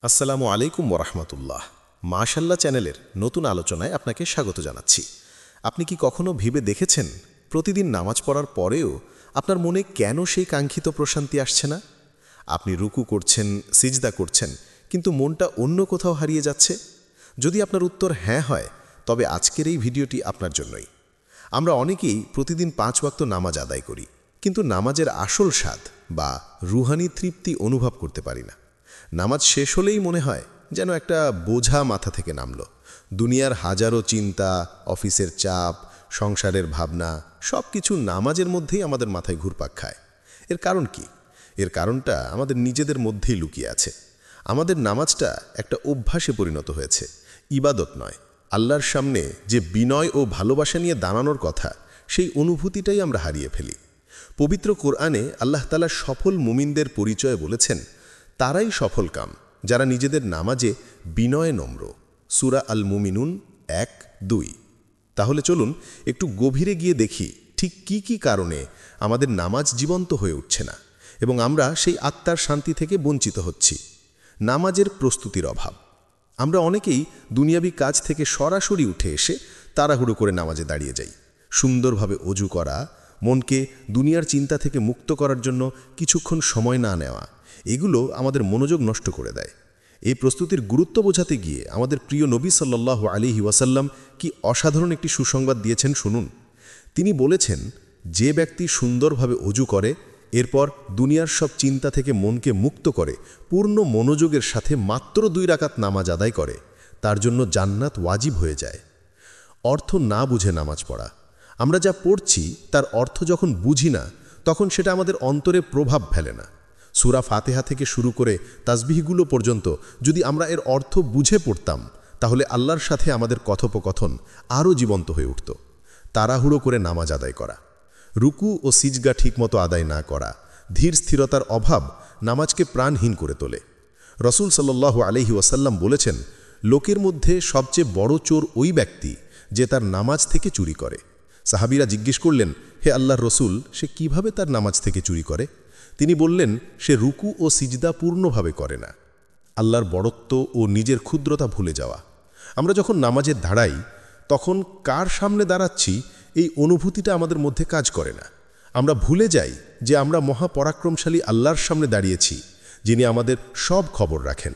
আসসালামু আলাইকুম ওরহমতুল্লাহ। মাশাল্লাহ চ্যানেলের নতুন আলোচনায় আপনাকে স্বাগত জানাচ্ছি। আপনি কি কখনো ভেবে দেখেছেন প্রতিদিন নামাজ পড়ার পরেও আপনার মনে কেন সেই কাঙ্ক্ষিত প্রশান্তি আসছে না? আপনি রুকু করছেন, সিজদা করছেন, কিন্তু মনটা অন্য কোথাও হারিয়ে যাচ্ছে। যদি আপনার উত্তর হ্যাঁ হয়, তবে আজকের এই ভিডিওটি আপনার জন্যই। আমরা অনেকেই প্রতিদিন 5 ওয়াক্ত নামাজ আদায় করি, কিন্তু নামাজের আসল স্বাদ বা রুহানি তৃপ্তি অনুভব করতে পারি না। নামাজ শেষ হলেই মনে হয় যেন একটা বোঝা মাথা থেকে নামল। দুনিয়ার হাজারো চিন্তা, অফিসের চাপ, সংসারের ভাবনা সব কিছু নামাজের মধ্যেই আমাদের মাথায় ঘুরপাক খায়। এর কারণ কি? এর কারণটা আমাদের নিজেদের মধ্যেই লুকিয়ে আছে। আমাদের নামাজটা একটা অভ্যাসে পরিণত হয়েছে, ইবাদত নয়। আল্লাহর সামনে যে বিনয় ও ভালোবাসা নিয়ে দাঁড়ানোর কথা, সেই অনুভূতিটাই আমরা হারিয়ে ফেলি। পবিত্র কোরআনে আল্লাহ তাআলা সফল মুমিনদের পরিচয় বলেছেন, তারাই সফল কাম যারা নিজেদের নামাজে বিনয়ে নম্র। সূরা আল মুমিনুন 1-2। তাহলে চলুন একটু গভীরে গিয়ে দেখি ঠিক কি কি কারণে আমাদের নামাজ জীবন্ত হয়ে উঠছে না এবং আমরা সেই আত্মার শান্তি থেকে বঞ্চিত হচ্ছি। নামাজের প্রস্তুতির অভাব। আমরা অনেকেই দুনিয়াবি কাজ থেকে সরাসরি উঠে এসে তাড়াহুড়ো করে নামাজে দাঁড়িয়ে যাই। সুন্দরভাবে অজু করা, মনকে দুনিয়ার চিন্তা থেকে মুক্ত করার জন্য কিছুক্ষণ সময় না নেওয়া, এগুলো আমাদের মনোযোগ নষ্ট করে দেয়। এই প্রস্তুতির গুরুত্ব বোঝাতে গিয়ে আমাদের প্রিয় নবী সাল্লাল্লাহু আলাইহি ওয়াসাল্লাম কি অসাধারণ একটি সুসংবাদ দিয়েছেন, শুনুন। তিনি বলেছেন, যে ব্যক্তি সুন্দরভাবে অজু করে, এরপর দুনিয়ার সব চিন্তা থেকে মনকে মুক্ত করে পূর্ণ মনোযোগের সাথে মাত্র 2 রাকাত নামাজ আদায় করে, তার জন্য জান্নাত ওয়াজিব হয়ে যায়। অর্থ না বুঝে নামাজ পড়া। আমরা যা পড়ছি তার অর্থ যখন বুঝি না, তখন সেটা আমাদের অন্তরে প্রভাব ফেলে না। সূরা ফাতিহা থেকে শুরু করে তাসবিহগুলো পর্যন্ত যদি আমরা এর অর্থ বুঝে পড়তাম, তাহলে আল্লাহর সাথে আমাদের কথোপকথন আরও জীবন্ত হয়ে উঠত। তাড়াহুড়ো করে নামাজ আদায় করা, রুকু ও সিজদা ঠিকমতো আদায় না করা, ধীর স্থিরতার অভাব নামাজকে প্রাণহীন করে তোলে। রাসূল সাল্লাল্লাহু আলাইহি ওয়াসাল্লাম বলেছেন, লোকের মধ্যে সবচেয়ে বড় চোর ওই ব্যক্তি যে তার নামাজ থেকে চুরি করে। সাহাবীরা জিজ্ঞেস করলেন, হে আল্লাহর রসুল, সে কিভাবে তার নামাজ থেকে চুরি করে? তিনি বললেন, সে রুকু ও সিজদা পূর্ণভাবে করে না। আল্লাহর বড়ত্ব ও নিজের ক্ষুদ্রতা ভুলে যাওয়া। আমরা যখন নামাজে দাঁড়াই, তখন কার সামনে দাঁড়াচ্ছি এই অনুভূতিটা আমাদের মধ্যে কাজ করে না। আমরা ভুলে যাই যে আমরা মহাপরাক্রমশালী আল্লাহর সামনে দাঁড়িয়েছি, যিনি আমাদের সব খবর রাখেন।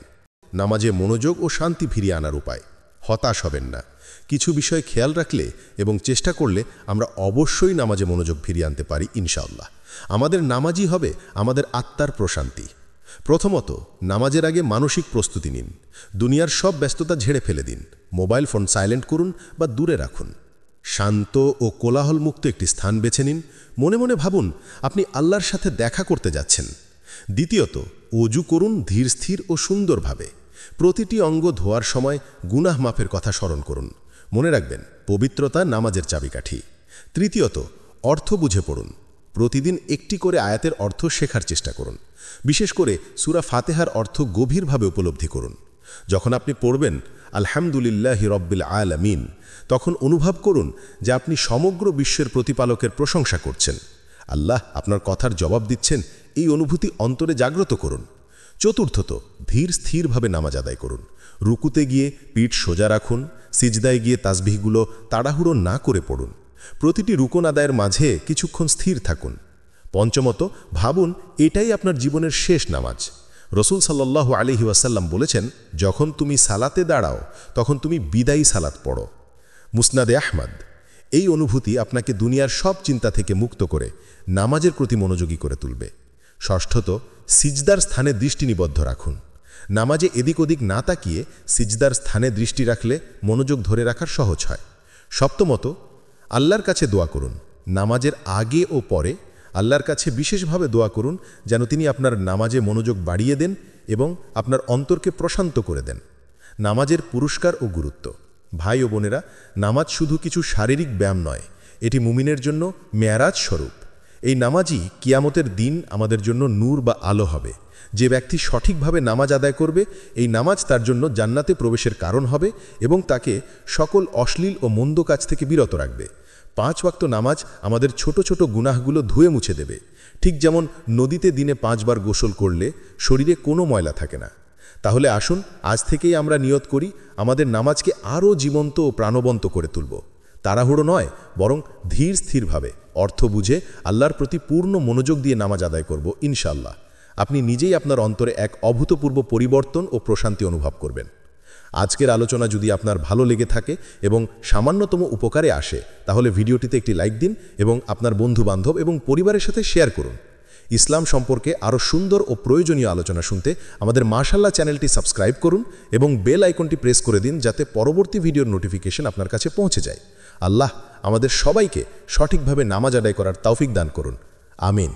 নামাজে মনোযোগ ও শান্তি ফিরিয়ে আনার উপায়। হতাশ হবেন না। কিছু বিষয় খেয়াল রাখলে এবং চেষ্টা করলে আমরা অবশ্যই নামাজে মনোযোগ ফিরিয়ে আনতে পারি ইনশাআল্লাহ। আমাদের নামাজই হবে আমাদের আত্মার প্রশান্তি। প্রথমত, নামাজের আগে মানসিক প্রস্তুতি নিন। দুনিয়ার সব ব্যস্ততা ঝেড়ে ফেলে দিন। মোবাইল ফোন সাইলেন্ট করুন বা দূরে রাখুন। শান্ত ও কোলাহলমুক্ত একটি স্থান বেছে নিন। মনে মনে ভাবুন আপনি আল্লাহর সাথে দেখা করতে যাচ্ছেন। দ্বিতীয়ত, অজু করুন ধীর স্থির ও সুন্দরভাবে। প্রতিটি অঙ্গ ধোয়ার সময় গুনাহ মাফের কথা স্মরণ করুন। মনে রাখবেন, পবিত্রতা নামাজের চাবিকাঠি। তৃতীয়ত, অর্থ বুঝে পড়ুন। প্রতিদিন একটি করে আয়াতের অর্থ শেখার চেষ্টা করুন। বিশেষ করে সূরা ফাতিহার অর্থ গভীরভাবে উপলব্ধি করুন। যখন আপনি পড়বেন আলহামদুলিল্লাহি রব্বিল আলামিন, তখন অনুভব করুন যে আপনি সমগ্র বিশ্বের প্রতিপালকের প্রশংসা করছেন। আল্লাহ আপনার কথার জবাব দিচ্ছেন, এই অনুভূতি অন্তরে জাগ্রত করুন। চতুর্থত, ধীর স্থিরভাবে নামাজ আদায় করুন। রুকুতে গিয়ে পিঠ সোজা রাখুন। সিজদায় গিয়ে তাসবিহগুলো তাড়াহুড়ো না করে পড়ুন। প্রতিটি রুকুন আদায়ের মাঝে কিছুক্ষণ স্থির থাকুন। পঞ্চমত, ভাবুন এটাই আপনার জীবনের শেষ নামাজ। রাসূল সাল্লাল্লাহু আলাইহি ওয়াসাল্লাম বলেছেন, যখন তুমি সালাতে দাঁড়াও, তখন তুমি বিদায়ী সালাত পড়ো। মুসনাদে আহমদ। এই অনুভূতি আপনাকে দুনিয়ার সব চিন্তা থেকে মুক্ত করে নামাজের প্রতি মনোযোগী করে তুলবে। ষষ্ঠত, সিজদার স্থানে দৃষ্টি নিবদ্ধ রাখুন। নামাজে এদিক ওদিক না তাকিয়ে সিজদার স্থানে দৃষ্টি রাখলে মনোযোগ ধরে রাখার সহজ হয়। সপ্তমত, আল্লাহর কাছে দোয়া করুন। নামাজের আগে ও পরে আল্লাহর কাছে বিশেষভাবে দোয়া করুন, যেন তিনি আপনার নামাজে মনোযোগ বাড়িয়ে দেন এবং আপনার অন্তরকে প্রশান্ত করে দেন। নামাজের পুরস্কার ও গুরুত্ব। ভাই ও বোনেরা, নামাজ শুধু কিছু শারীরিক ব্যায়াম নয়, এটি মুমিনের জন্য মেয়ারাজ স্বরূপ। এই নামাজই কিয়ামতের দিন আমাদের জন্য নূর বা আলো হবে। যে ব্যক্তি সঠিকভাবে নামাজ আদায় করবে, এই নামাজ তার জন্য জান্নাতে প্রবেশের কারণ হবে এবং তাকে সকল অশ্লীল ও মন্দ কাজ থেকে বিরত রাখবে। 5 ওয়াক্ত নামাজ আমাদের ছোট ছোট গুনাহগুলো ধুয়ে মুছে দেবে। ঠিক যেমন নদীতে দিনে 5 বার গোসল করলে শরীরে কোনো ময়লা থাকে না, তাহলে আসুন আজ থেকেই আমরা নিয়ত করি আমাদের নামাজকে আরও জীবন্ত ও প্রাণবন্ত করে তুলব। তাড়াহুড়ো নয়, বরং ধীর স্থিরভাবে অর্থ বুঝে আল্লাহর প্রতি পূর্ণ মনোযোগ দিয়ে নামাজ আদায় করব ইনশাআল্লাহ। আপনি নিজেই আপনার অন্তরে এক অভূতপূর্ব পরিবর্তন ও প্রশান্তি অনুভব করবেন। আজকের আলোচনা যদি আপনার ভালো লেগে থাকে এবং সামান্যতম উপকারে আসে, তাহলে ভিডিওটিতে একটি লাইক দিন এবং আপনার বন্ধুবান্ধব এবং পরিবারের সাথে শেয়ার করুন। ইসলাম সম্পর্কে আরও সুন্দর ও প্রয়োজনীয় আলোচনা শুনতে আমাদের মাশাআল্লাহ চ্যানেলটি সাবস্ক্রাইব করুন এবং বেল আইকনটি প্রেস করে দিন, যাতে পরবর্তী ভিডিওর নোটিফিকেশন আপনার কাছে পৌঁছে যায়। আল্লাহ আমাদের সবাইকে সঠিকভাবে নামাজ আদায় করার তৌফিক দান করুন। আমিন।